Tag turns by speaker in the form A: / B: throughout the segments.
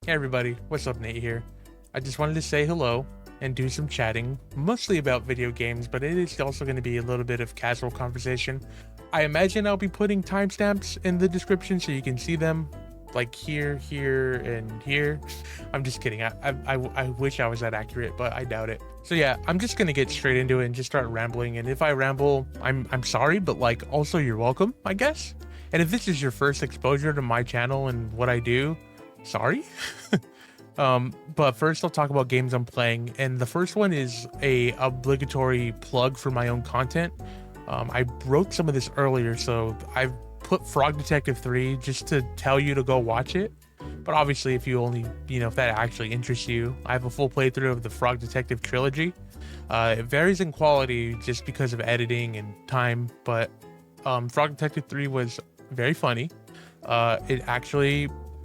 A: Hey everybody, what's up? Nate here. I just wanted to say hello and do some chatting, mostly about video games, but it is also going to be a little bit of casual conversation. I imagine I'll be putting timestamps in the description so you can see them, like here, here, and here. I'm just kidding. I wish I was that accurate, but I doubt it. So yeah, I'm just gonna get straight into it and just start rambling. And if I ramble, I'm sorry, but like also you're welcome, I guess. And if this is your first exposure to my channel and what I do, sorry. But first I'll talk about games I'm playing, and the first one is a obligatory plug for my own content. I wrote some of this earlier, so I've put Frog Detective 3 just to tell you to go watch it. But obviously, if you only, if that actually interests you, I have a full playthrough of the Frog Detective trilogy. It varies in quality just because of editing and time, but Frog Detective 3 was very funny.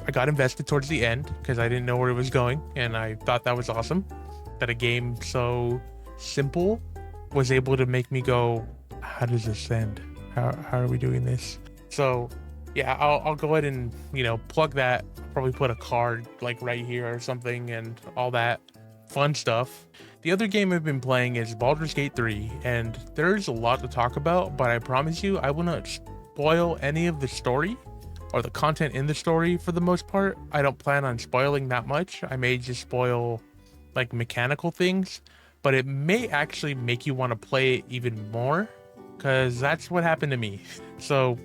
A: I got invested towards the end because I didn't know where it was going, and I thought that was awesome. That a game so simple was able to make me go, how does this end? How are we doing this? So yeah, I'll go ahead and plug that. Probably put a card like right here or something and all that fun stuff. The other game I've been playing is Baldur's Gate 3, and there's a lot to talk about, but I promise you I will not spoil any of the story or the content in the story for the most part. I don't plan on spoiling that much. I may just spoil like mechanical things, but it may actually make you want to play it even more, because that's what happened to me. So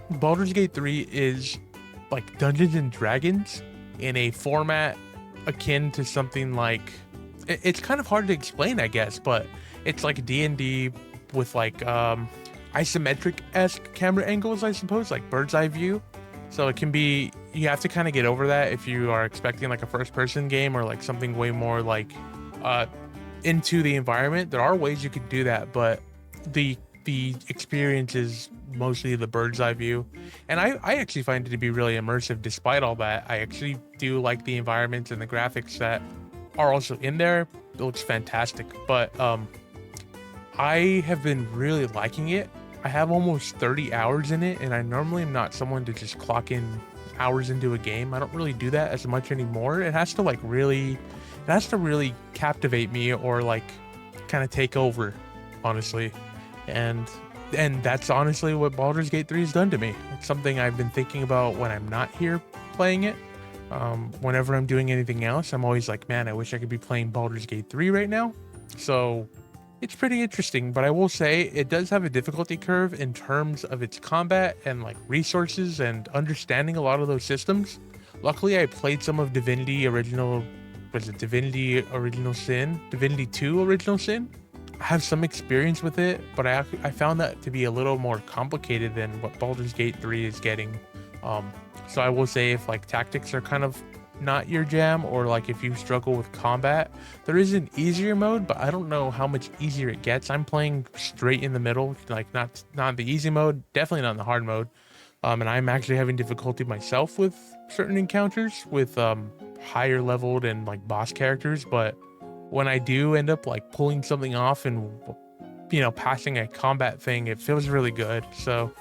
A: Baldur's Gate 3 is like Dungeons and Dragons in a format akin to something like, it's kind of hard to explain, I guess, but it's like D&D with like isometric-esque camera angles, I suppose, like bird's eye view. So it can be, you have to kind of get over that if you are expecting like a first person game or like something way more like into the environment. There are ways you could do that, but the experience is mostly the bird's eye view. And I actually find it to be really immersive despite all that. I actually do like the environments and the graphics that are also in there. It looks fantastic. But I have been really liking it. I have almost 30 hours in it, and I normally am not someone to just clock in hours into a game. I don't really do that as much anymore. It has to really captivate me or like kind of take over, honestly. And that's honestly what Baldur's Gate 3 has done to me. It's something I've been thinking about when I'm not here playing it. Whenever I'm doing anything else, I'm always like, man, I wish I could be playing Baldur's Gate 3 right now. So it's pretty interesting, but I will say it does have a difficulty curve in terms of its combat and like resources and understanding a lot of those systems. Luckily, I played some of Divinity 2 Original Sin. I have some experience with it, but I found that to be a little more complicated than what Baldur's Gate 3 is getting. So I will say if like tactics are kind of not your jam, or like if you struggle with combat, there is an easier mode, but I don't know how much easier it gets. I'm playing straight in the middle, like not the easy mode, definitely not in the hard mode. And I'm actually having difficulty myself with certain encounters with higher leveled and like boss characters, but when I do end up like pulling something off and passing a combat thing, it feels really good. So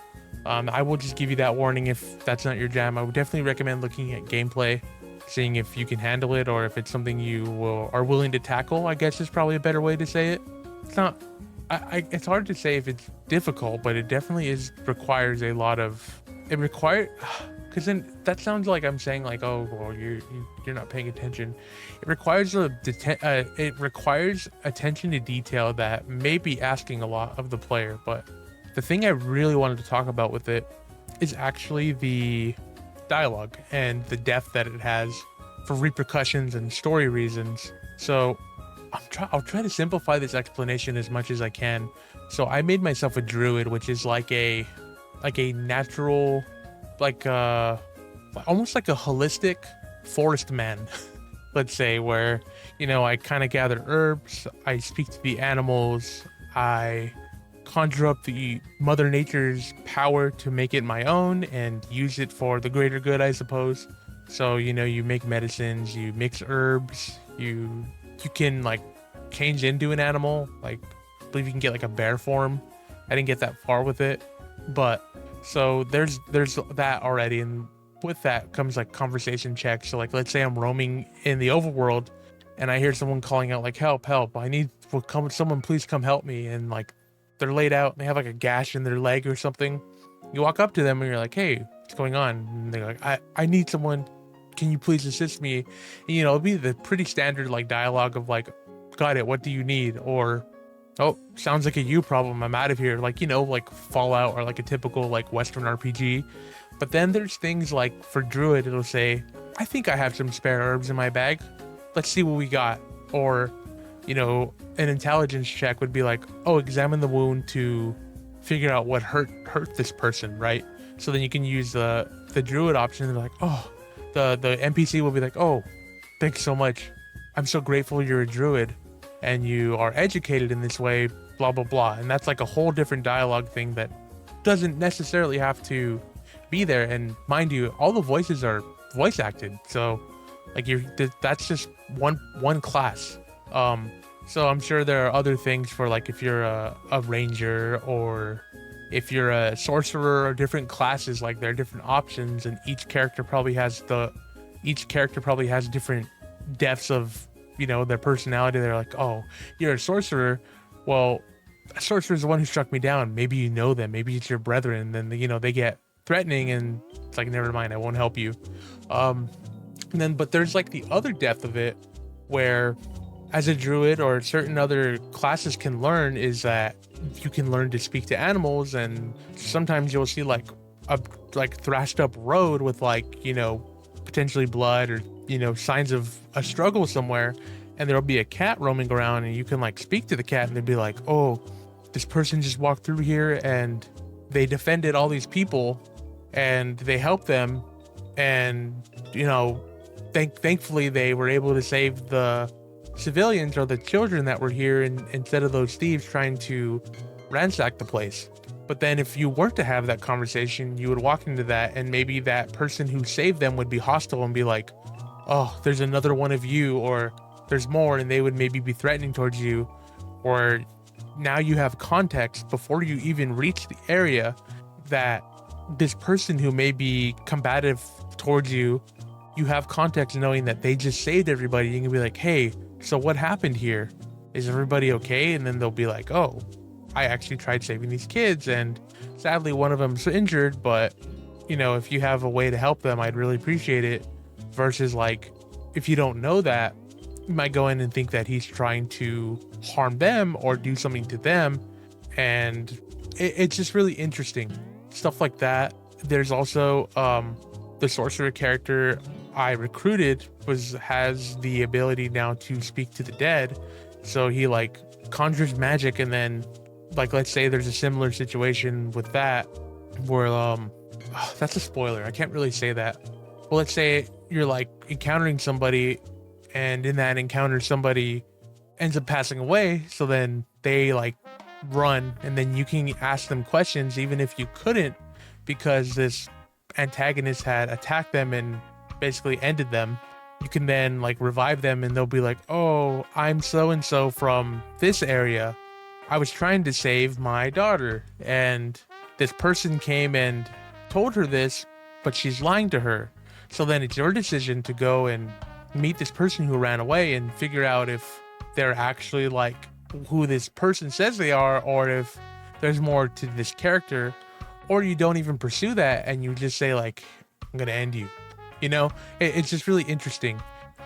A: I will just give you that warning. If that's not your jam, I would definitely recommend looking at gameplay, seeing if you can handle it or if it's something you are willing to tackle, I guess is probably a better way to say it. It's not, it's hard to say if it's difficult, but it definitely requires a lot of, because then that sounds like I'm saying like, oh, well, you're not paying attention. It requires attention to detail that may be asking a lot of the player. But the thing I really wanted to talk about with it is actually the dialogue and the depth that it has for repercussions and story reasons. So I'll try to simplify this explanation as much as I can. So I made myself a druid, which is like a natural, like almost like a holistic forest man, let's say, where I kind of gather herbs, I speak to the animals, I conjure up the mother nature's power to make it my own and use it for the greater good, I suppose. So you make medicines, you mix herbs, you can like change into an animal, like I believe you can get like a bear form. I didn't get that far with it, but so there's that already. And with that comes like conversation checks. So like, let's say I'm roaming in the overworld and I hear someone calling out like, help, help, I need, well, come, someone please come help me. And like, they're laid out and they have like a gash in their leg or something. You walk up to them and you're like, hey, what's going on? And they're like, I need someone. Can you please assist me? And, you know, it'll be the pretty standard like dialogue of like, got it, what do you need? Or, oh, sounds like a you problem, I'm out of here. Like, you know, like Fallout or like a typical like Western RPG. But then there's things like for Druid, it'll say, I think I have some spare herbs in my bag. Let's see what we got. Or, you know, an intelligence check would be like, oh, examine the wound to figure out what hurt this person, right? So then you can use the Druid option. And they're like, oh, the NPC will be like, oh, thanks so much. I'm so grateful you're a Druid and you are educated in this way, blah, blah, blah. And that's like a whole different dialogue thing that doesn't necessarily have to be there. And mind you, all the voices are voice acted. So like that's just one class. So I'm sure there are other things for like if you're a ranger or if you're a sorcerer or different classes, like there are different options and each character probably has different depths of, you know, their personality. They're like, oh, you're a sorcerer. Well, a sorcerer is the one who struck me down. Maybe you know them. Maybe it's your brethren. And then, you know, they get threatening and it's like, never mind, I won't help you. And then, but there's like the other depth of it where as a druid or certain other classes can learn is that you can learn to speak to animals. And sometimes you'll see like a like thrashed up road with like, you know, potentially blood or, you know, signs of a struggle somewhere. And there'll be a cat roaming around and you can like speak to the cat and they'd be like, oh, this person just walked through here and they defended all these people and they helped them. And, you know, thankfully they were able to save the civilians or the children that were here instead of those thieves trying to ransack the place. But then if you were to have that conversation, you would walk into that and maybe that person who saved them would be hostile and be like, oh, there's another one of you, or there's more, and they would maybe be threatening towards you. Or now you have context before you even reach the area that this person who may be combative towards you, you have context knowing that they just saved everybody. You can be like, hey, so what happened here? Is everybody okay? And then they'll be like, oh, I actually tried saving these kids and sadly one of them's injured, but you know, if you have a way to help them, I'd really appreciate it. Versus like, if you don't know that, you might go in and think that he's trying to harm them or do something to them. And it's just really interesting. Stuff like that. There's also the sorcerer character I recruited has the ability now to speak to the dead. So he like conjures magic, and then like let's say there's a similar situation with that where that's a spoiler. I can't really say that. Well, let's say you're like encountering somebody, and in that encounter somebody ends up passing away. So then they like run, and then you can ask them questions even if you couldn't, because this antagonist had attacked them and basically ended them. You can then like revive them and they'll be like, oh, I'm so and so from this area. I was trying to save my daughter and this person came and told her this, but she's lying to her. So then it's your decision to go and meet this person who ran away and figure out if they're actually like who this person says they are, or if there's more to this character. Or you don't even pursue that and you just say like, I'm gonna end you. You know, it's just really interesting.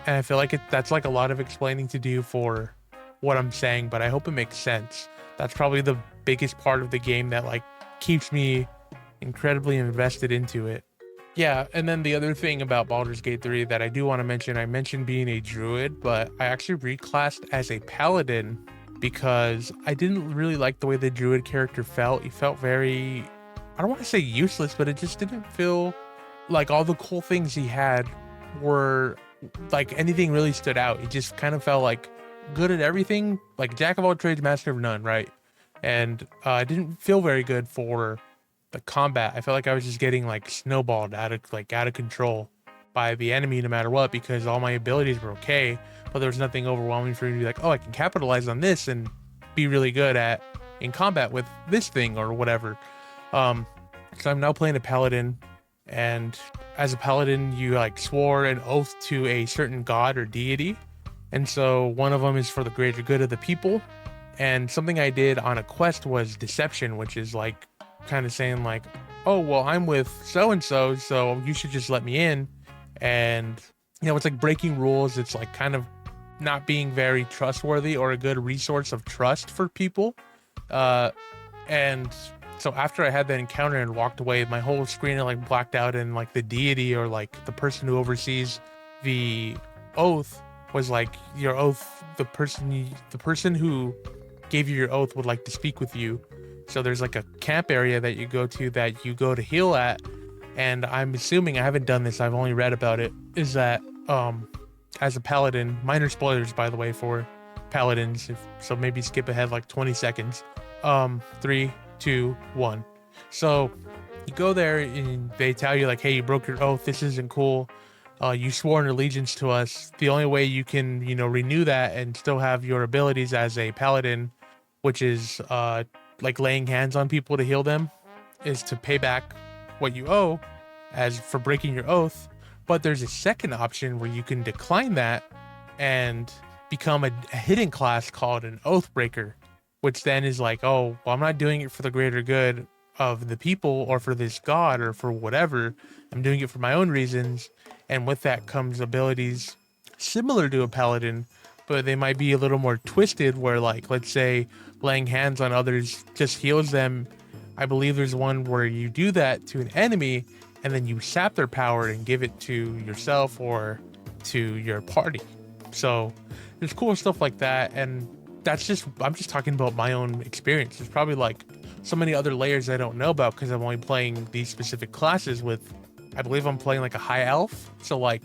A: And I feel like that's like a lot of explaining to do for what I'm saying, but I hope it makes sense. That's probably the biggest part of the game that like keeps me incredibly invested into it. Yeah, and then the other thing about Baldur's Gate 3 that I do want to mention, I mentioned being a druid, but I actually reclassed as a paladin because I didn't really like the way the druid character felt. He felt very, I don't want to say useless, but it just didn't feel like all the cool things he had were like anything really stood out. He just kind of felt like good at everything, like jack of all trades, master of none, right? And I didn't feel very good for the combat. I felt like I was just getting like snowballed out of control by the enemy no matter what, because all my abilities were okay, but there was nothing overwhelming for me to be like, oh, I can capitalize on this and be really good in combat with this thing or whatever. So I'm now playing a paladin, And as a paladin, you like swore an oath to a certain god or deity. And so one of them is for the greater good of the people. And something I did on a quest was deception, which is like kind of saying like, oh, well, I'm with so and so, so you should just let me in. And it's like breaking rules. It's like kind of not being very trustworthy or a good resource of trust for people. And so after I had that encounter and walked away, my whole screen like blacked out, and like the deity or like the person who oversees the oath was like, your oath, the person who gave you your oath would like to speak with you. So there's like a camp area that you go to heal at. And I'm assuming, I haven't done this, I've only read about it, is that as a paladin, minor spoilers by the way for paladins, so maybe skip ahead like 20 seconds. 3, 2, 1. So you go there and they tell you like, hey, you broke your oath, this isn't cool. You swore an allegiance to us. The only way you can, renew that and still have your abilities as a paladin, which is like laying hands on people to heal them, is to pay back what you owe as for breaking your oath. But there's a second option where you can decline that and become a hidden class called an oath breaker, which then is like, oh, well, I'm not doing it for the greater good of the people or for this god or for whatever. I'm doing it for my own reasons. And with that comes abilities similar to a paladin, but they might be a little more twisted, where like, let's say laying hands on others just heals them. I believe there's one where you do that to an enemy and then you sap their power and give it to yourself or to your party. So there's cool stuff like that. And I'm just talking about my own experience. There's probably like so many other layers I don't know about because I'm only playing these specific classes with, I believe I'm playing like a high elf. So like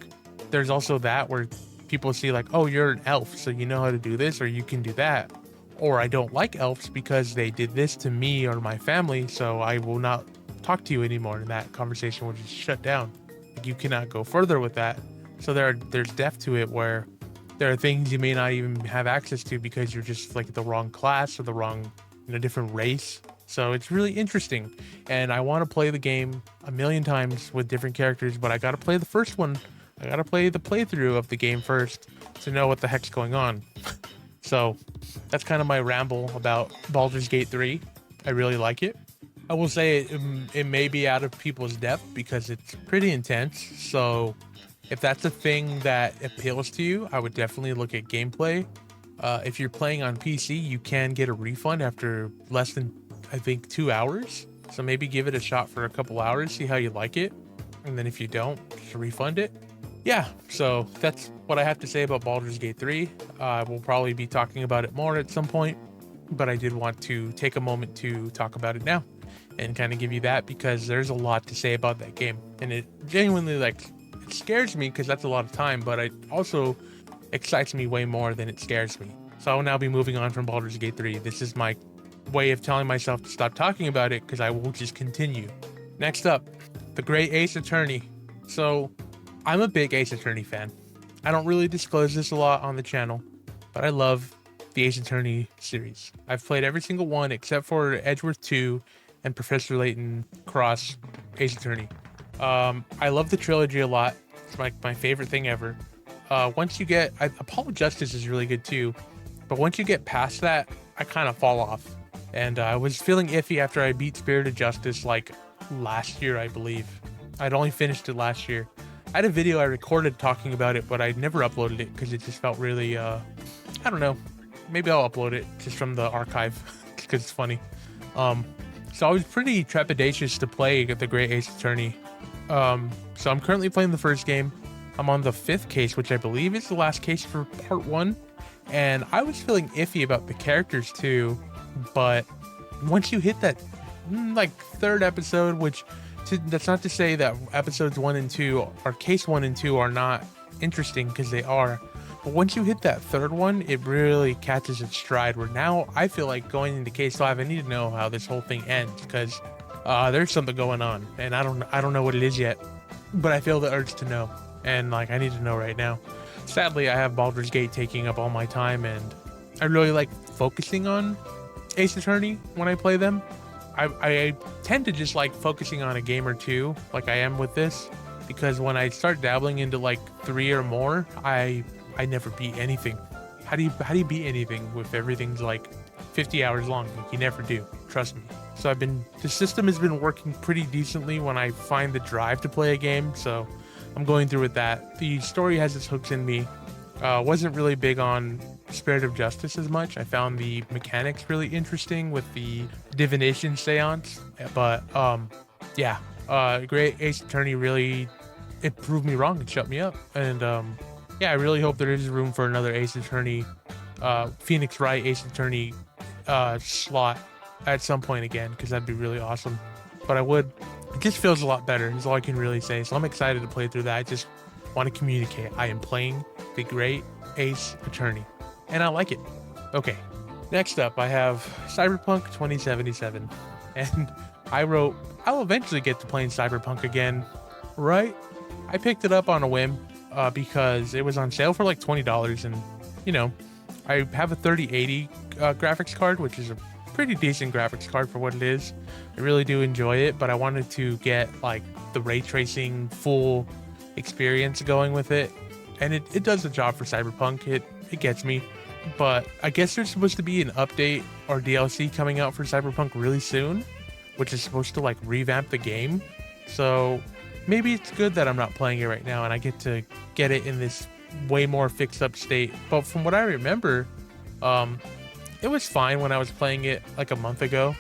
A: there's also that where people see like, oh, you're an elf, so you know how to do this or you can do that. Or I don't like elves because they did this to me or my family, so I will not talk to you anymore, and that conversation will just shut down. Like, you cannot go further with that. So there's depth to it where there are things you may not even have access to because you're just like the wrong class or the wrong, different race. So it's really interesting, and I want to play the game a million times with different characters, but I got to play the first one. I got to play the playthrough of the game first to know what the heck's going on. So that's kind of my ramble about Baldur's Gate 3. I really like it. I will say it may be out of people's depth because it's pretty intense. So if that's a thing that appeals to you, I would definitely look at gameplay. If you're playing on PC, you can get a refund after less than, I think, 2 hours. So maybe give it a shot for a couple hours, see how you like it. And then if you don't, just refund it. Yeah, so that's what I have to say about Baldur's Gate 3. We'll probably be talking about it more at some point, but I did want to take a moment to talk about it now and kind of give you that because there's a lot to say about that game. And it genuinely, it scares me because that's a lot of time, but it also excites me way more than it scares me. So I will now be moving on from Baldur's Gate 3. This is my way of telling myself to stop talking about it because I will just continue. Next up, the Great Ace Attorney. So I'm a big Ace Attorney fan. I don't really disclose this a lot on the channel, but I love the Ace Attorney series. I've played every single one except for Edgeworth 2 and Professor Layton Cross Ace Attorney. I love the trilogy a lot. It's my favorite thing ever. Once you get, Apollo Justice is really good too, but once you get past that, I kind of fall off. And I was feeling iffy after I beat Spirit of Justice like last year, I believe. I'd only finished it last year. I had a video I recorded talking about it, but I never uploaded it because it just felt really, I don't know. Maybe I'll upload it just from the archive because it's funny. So I was pretty trepidatious to play the Great Ace Attorney. So I'm currently playing the first game. I'm on the 5th case, which I believe is the last case for part 1. And I was feeling iffy about the characters too. But once you hit that, 3rd episode, which that's not to say that episodes 1 and 2 or case 1 and 2 are not interesting, because they are. But once you hit that 3rd one, it really catches its stride, where now I feel like going into case 5, I need to know how this whole thing ends, because there's something going on, and I don't know what it is yet, but I feel the urge to know, and I need to know right now. Sadly, I have Baldur's Gate taking up all my time, and I really like focusing on Ace Attorney when I play them. I tend to just like focusing on a game or two, like I am with this, because when I start dabbling into like 3 or more, I never beat anything. How do you beat anything if everything's like 50 hours long? Like, you never do. Trust me. So the system has been working pretty decently when I find the drive to play a game. So I'm going through with that. The story has its hooks in me. Wasn't really big on Spirit of Justice as much. I found the mechanics really interesting with the divination seance. But yeah, Great Ace Attorney really, it proved me wrong and shut me up. And yeah, I really hope there is room for another Ace Attorney, Phoenix Wright Ace Attorney slot at some point again, because that'd be really awesome. But it just feels a lot better, is all I can really say. So I'm excited to play through that. I just want to communicate. I am playing the Great Ace Attorney, and I like it. Okay, next up, I have Cyberpunk 2077. And I'll eventually get to playing Cyberpunk again, right? I picked it up on a whim because it was on sale for like $20. And, you know, I have a 3080 graphics card, which is a pretty decent graphics card for what it is. I really do enjoy it, but I wanted to get like the ray tracing full experience going with it. And it does the job for Cyberpunk. It gets me. But I guess there's supposed to be an update or DLC coming out for Cyberpunk really soon, which is supposed to like revamp the game. So maybe it's good that I'm not playing it right now and I get to get it in this way more fixed up state. But from what I remember, it was fine when I was playing it like a month ago.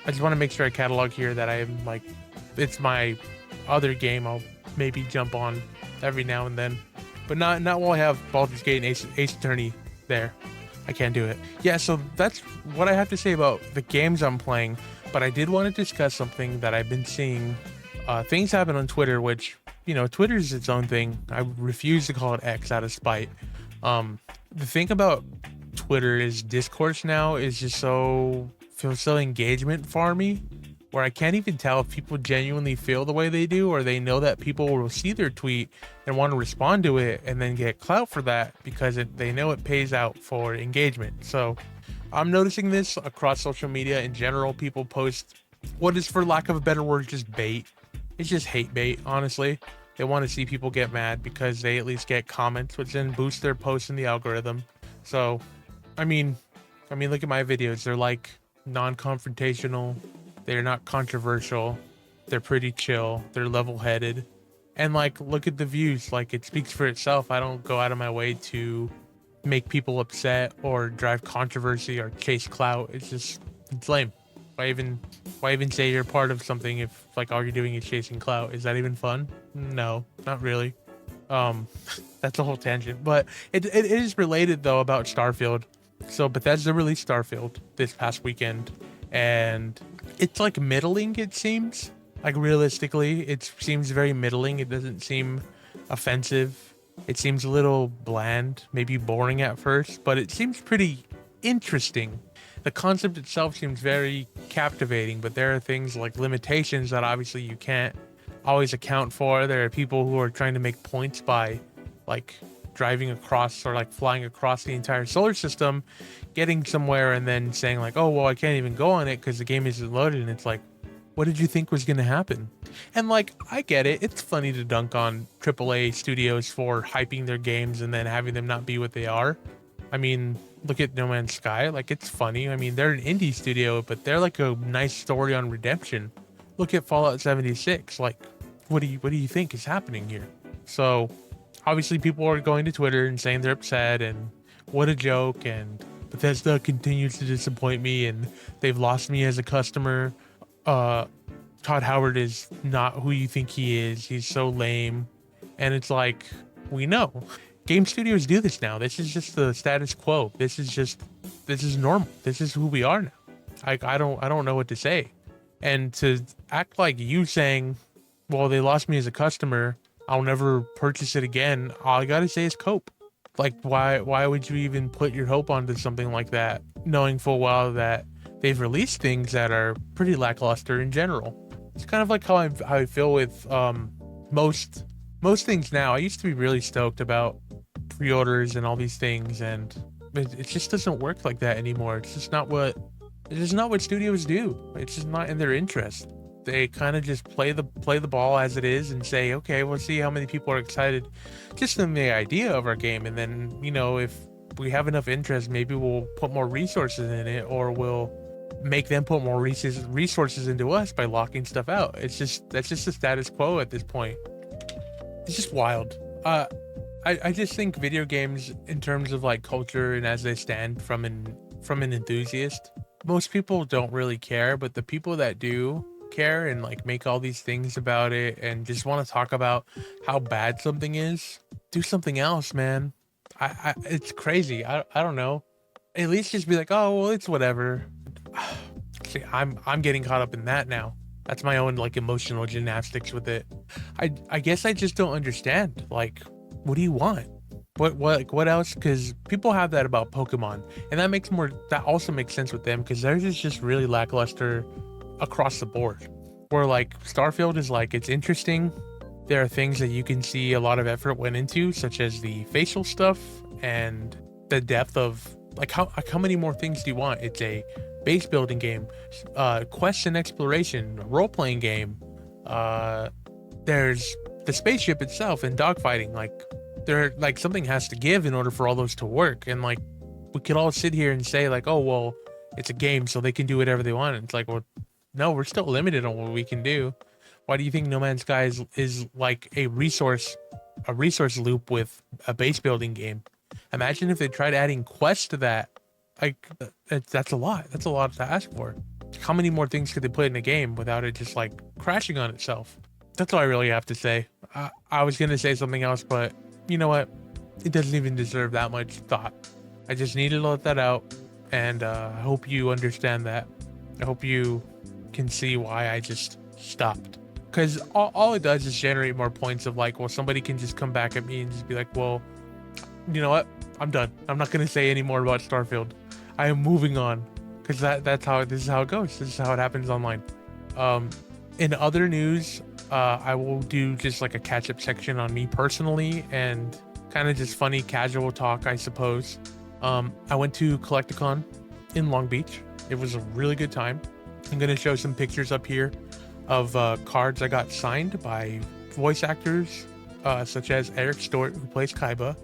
A: I just want to make sure I catalog here that I am like, it's my other game I'll maybe jump on every now and then. But not while I have Baldur's Gate and Ace Attorney there. I can't do it. Yeah, so that's what I have to say about the games I'm playing. But I did want to discuss something that I've been seeing. Things happen on Twitter, which, you know, Twitter is its own thing. I refuse to call it X out of spite. The thing about Twitter is Discourse now is just feels so engagement farmy, where I can't even tell if people genuinely feel the way they do, or they know that people will see their tweet and want to respond to it and then get clout for that because they know it pays out for engagement. So I'm noticing this across social media in general. People post what is, for lack of a better word, just bait. It's just hate bait, honestly. They want to see people get mad because they at least get comments, which then boost their posts in the algorithm. So, I mean, look at my videos. They're like non-confrontational. They're not controversial. They're pretty chill. They're level-headed. And like, look at the views. Like, it speaks for itself. I don't go out of my way to make people upset or drive controversy or chase clout. It's lame. Why even say you're part of something if like all you're doing is chasing clout? Is that even fun? No, not really. That's a whole tangent, but it is related though about Starfield. So Bethesda released Starfield this past weekend, and it's like middling, it seems. Like, realistically, it seems very middling. It doesn't seem offensive. It seems a little bland, maybe boring at first, but it seems pretty interesting. The concept itself seems very captivating, but there are things like limitations that obviously you can't always account for. There are people who are trying to make points by like driving across or like flying across the entire solar system, getting somewhere and then saying like, oh, well, I can't even go on it because the game isn't loaded. And it's like, what did you think was going to happen? And like, I get it. It's funny to dunk on AAA studios for hyping their games and then having them not be what they are. I mean, look at No Man's Sky. Like, it's funny. I mean, they're an indie studio, but they're like a nice story on redemption. Look at Fallout 76. Like, what do you think is happening here? So obviously people are going to Twitter and saying they're upset and what a joke, and Bethesda continues to disappoint me and they've lost me as a customer. Todd Howard is not who you think he is. He's so lame. And it's like, we know. Game studios do this now. This is just the status quo. This is normal. This is who we are now. I don't know what to say. And to act like you saying, well, they lost me as a customer, I'll never purchase it again. All I gotta say is cope. Like, why would you even put your hope onto something like that, knowing full well that they've released things that are pretty lackluster in general? It's kind of like how I feel with most things now. I used to be really stoked about pre-orders and all these things, and it just doesn't work like that anymore. It's just not what It's just not what studios do. It's just not in their interest. They kind of just play the ball as it is and say, okay, we'll see how many people are excited just in the idea of our game, and then if we have enough interest, maybe we'll put more resources in it, or we'll make them put more resources into us by locking stuff out. That's just the status quo at this point. It's just wild. I just think video games, in terms of like culture and as they stand from an enthusiast, most people don't really care, but the people that do care and like make all these things about it and just want to talk about how bad something is, do something else, man. It's crazy. I don't know. At least just be like, oh well, it's whatever. See, I'm getting caught up in that now. That's my own like emotional gymnastics with it. I guess I just don't understand. Like, what do you want? What else? Because people have that about Pokemon, and that also makes sense with them, because theirs is just really lackluster across the board. Where like Starfield is like, it's interesting. There are things that you can see a lot of effort went into, such as the facial stuff and the depth of like how many more things do you want? It's a base building game, quest and exploration, role playing game. There's the spaceship itself and dogfighting. Like something has to give in order for all those to work. And like we could all sit here and say like, oh well, it's a game, so they can do whatever they want. And it's like, well, no, we're still limited on what we can do. Why do you think No Man's Sky is like a resource loop with a base building game? Imagine if they tried adding quests to that. Like that's a lot. That's a lot to ask for. How many more things could they put in a game without it just like crashing on itself? That's all I really have to say. I was gonna say something else, but you know what? It doesn't even deserve that much thought. I just needed to let that out, and I hope you understand that. I hope you can see why I just stopped. Because all it does is generate more points of like, well, somebody can just come back at me and just be like, well, you know what? I'm done. I'm not going to say any more about Starfield. I am moving on, because this is how it goes. This is how it happens online. In other news, I will do just like a catch-up section on me personally and kind of just funny casual talk, I suppose. I went to Collecticon in Long Beach. It was a really good time. I'm going to show some pictures up here of cards I got signed by voice actors such as Eric Stort, who plays Kaiba.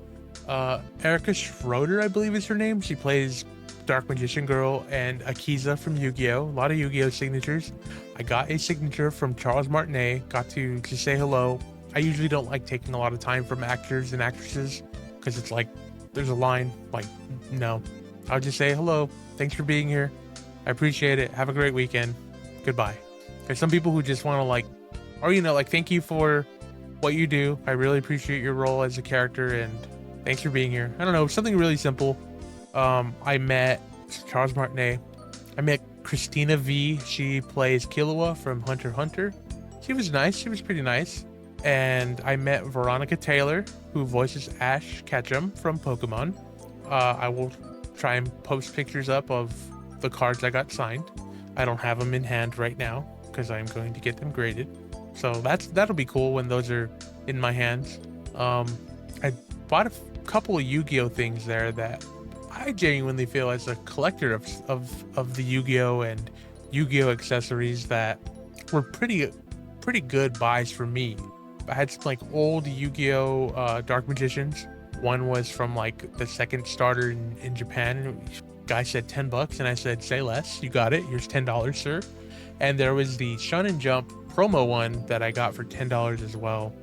A: Erica Schroeder, I believe is her name. She plays Dark Magician Girl, and Akiza from Yu-Gi-Oh! A lot of Yu-Gi-Oh! Signatures. I got a signature from Charles Martinet. Got to just say hello. I usually don't like taking a lot of time from actors and actresses, because it's like there's a line. Like, no. I'll just say hello. Thanks for being here. I appreciate it. Have a great weekend. Goodbye. There's some people who just want to like, or like, thank you for what you do. I really appreciate your role as a character, and thanks for being here. I don't know, something really simple. I met Charles Martinet. I met Christina V. She plays Killua from Hunter x Hunter. She was nice. She was pretty nice. And I met Veronica Taylor, who voices Ash Ketchum from Pokemon. I will try and post pictures up of the cards I got signed. I don't have them in hand right now because I'm going to get them graded. So that'll be cool when those are in my hands. I bought a couple of Yu-Gi-Oh things there that I genuinely feel, as a collector of the Yu-Gi-Oh and Yu-Gi-Oh accessories, that were pretty good buys for me. I had some like old Yu-Gi-Oh Dark Magicians. One was from like the second starter in Japan. Guy said $10, and I said, say less. You got it. Here's $10, sir. And there was the Shonen Jump promo one that I got for $10 as well.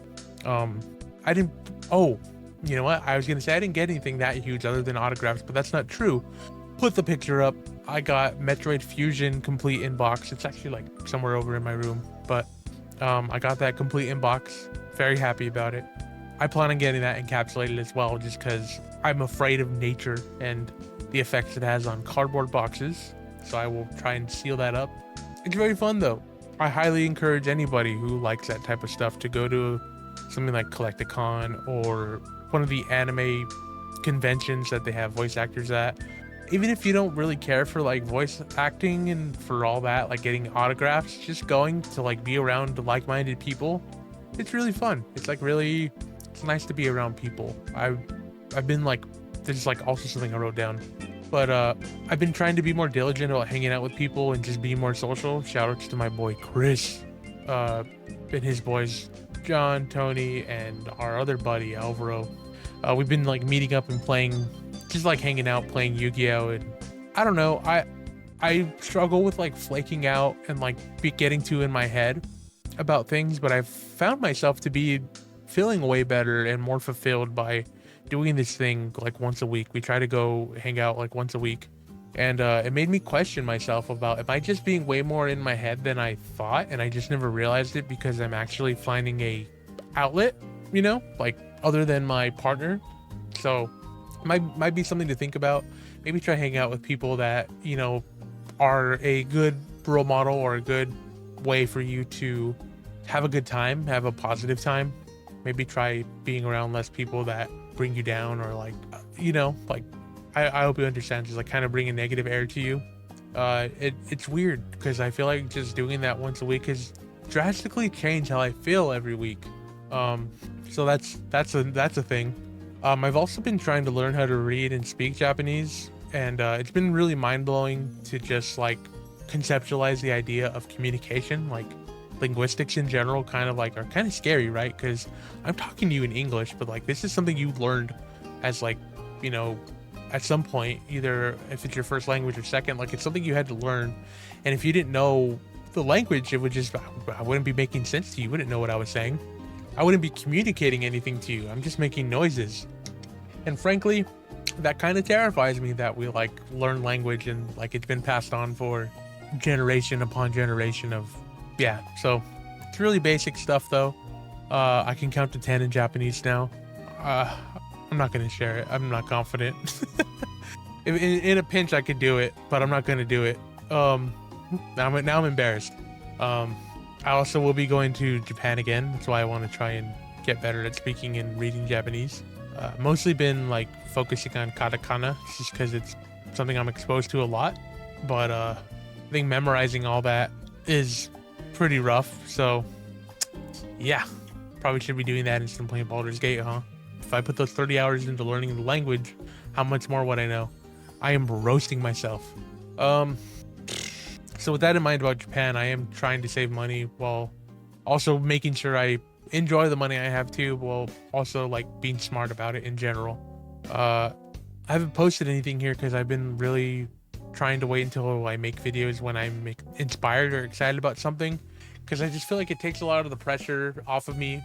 A: I didn't. Oh, you know what? I was gonna say I didn't get anything that huge other than autographs, but that's not true. Put the picture up. I got Metroid Fusion complete in box. It's actually like somewhere over in my room, but I got that complete in box. Very happy about it. I plan on getting that encapsulated as well, just because I'm afraid of nature and the effects it has on cardboard boxes. So I will try and seal that up. It's very fun though. I highly encourage anybody who likes that type of stuff to go to something like Collecticon or one of the anime conventions that they have voice actors at. Even if you don't really care for like voice acting and for all that, like getting autographs, just going to like be around like-minded people, it's really fun. It's like really, it's nice to be around people. I've been like, this is like also something I wrote down. But I've been trying to be more diligent about hanging out with people and just being more social. Shout outs to my boy Chris, and his boys John, Tony, and our other buddy Alvaro. We've been like meeting up and playing, just like hanging out, playing Yu-Gi-Oh! And I don't know, I struggle with like flaking out and like getting too in my head about things, but I've found myself to be feeling way better and more fulfilled by doing this thing like once a week. We try to go hang out like once a week, and it made me question myself about, am I just being way more in my head than I thought, and I just never realized it because I'm actually finding a outlet, you know, like other than my partner. So might be something to think about. Maybe try hanging out with people that, you know, are a good role model or a good way for you to have a good time, have a positive time. Maybe try being around less people that bring you down, or like, you know, like I hope you understand, just like kind of bring a negative air to you. It's weird because I feel like just doing that once a week has drastically changed how I feel every week. So that's a thing. I've also been trying to learn how to read and speak Japanese, and it's been really mind-blowing to just like conceptualize the idea of communication. Like linguistics in general kind of like are kind of scary, right? Because I'm talking to you in English, but like this is something you learned as like, you know, at some point, either if it's your first language or second, like it's something you had to learn. And if you didn't know the language, it would just, I wouldn't be making sense to you. You wouldn't know what I was saying. I wouldn't be communicating anything to you. I'm just making noises. And frankly, that kind of terrifies me that we like learn language and like it's been passed on for generation upon generation of, yeah. So it's really basic stuff though. I can count to 10 in Japanese now. I'm not going to share it. I'm not confident. in a pinch, I could do it, but I'm not going to do it. Now I'm embarrassed. I also will be going to Japan again. That's why I want to try and get better at speaking and reading Japanese. Mostly been like focusing on katakana just because it's something I'm exposed to a lot. But I think memorizing all that is pretty rough. So yeah, probably should be doing that instead of playing Baldur's Gate, huh? If I put those 30 hours into learning the language, how much more would I know? I am roasting myself. So with that in mind about Japan, I am trying to save money while also making sure I enjoy the money I have too, while also like being smart about it in general. I haven't posted anything here because I've been really trying to wait until I make videos when I'm inspired or excited about something, because I just feel like it takes a lot of the pressure off of me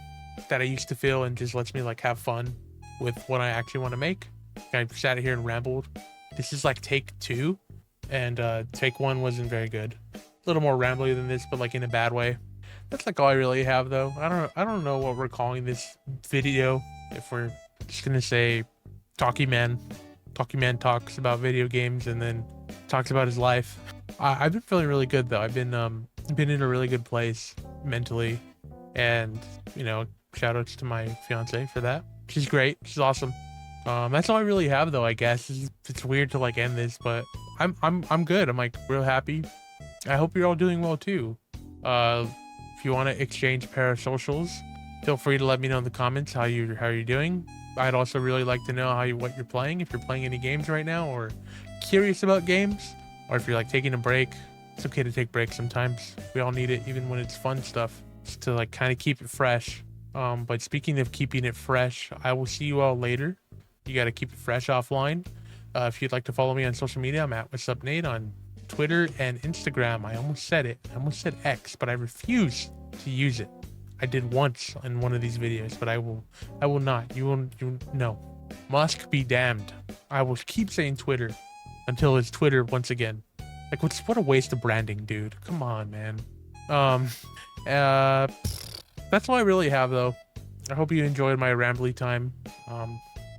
A: that I used to feel and just lets me like have fun with what I actually want to make. I sat here and rambled. This is like take 2, and take 1 wasn't very good. A little more rambly than this, but like in a bad way. That's like all I really have though. I don't know what we're calling this video. If we're just gonna say Talkie Man talks about video games and then talks about his life. I've been feeling really good though. I've been in a really good place mentally, and you know, shout outs to my fiance for that. She's great. She's awesome. That's all I really have though, I guess. It's weird to like end this, but I'm good. I'm like real happy. I hope you're all doing well too. If you want to exchange parasocials, feel free to let me know in the comments how you're doing. I'd also really like to know what you're playing, if you're playing any games right now or curious about games, or if you're like taking a break. It's okay to take breaks sometimes. We all need it, even when it's fun stuff, just to like kind of keep it fresh. But speaking of keeping it fresh, I will see you all later. You got to keep it fresh offline. If you'd like to follow me on social media, I'm at What's Up Nate on Twitter and Instagram. I almost said it. I almost said X, but I refuse to use it. I did once in one of these videos, but I will not. No. Musk be damned. I will keep saying Twitter until it's Twitter once again. Like what a waste of branding, dude. Come on, man. That's all I really have though. I hope you enjoyed my rambly time.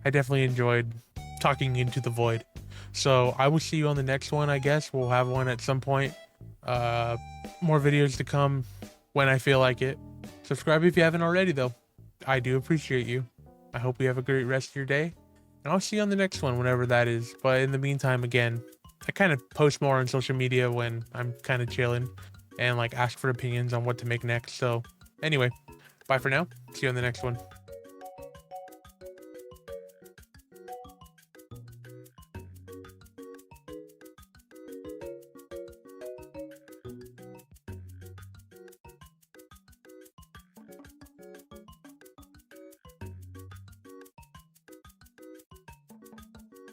A: I definitely enjoyed talking into the void. So I will see you on the next one, I guess. We'll have one at some point. More videos to come when I feel like it. Subscribe if you haven't already, though. I do appreciate you. I hope you have a great rest of your day. And I'll see you on the next one, whenever that is. But in the meantime, again, I kind of post more on social media when I'm kind of chilling and like ask for opinions on what to make next. So anyway, bye for now. See you on the next one.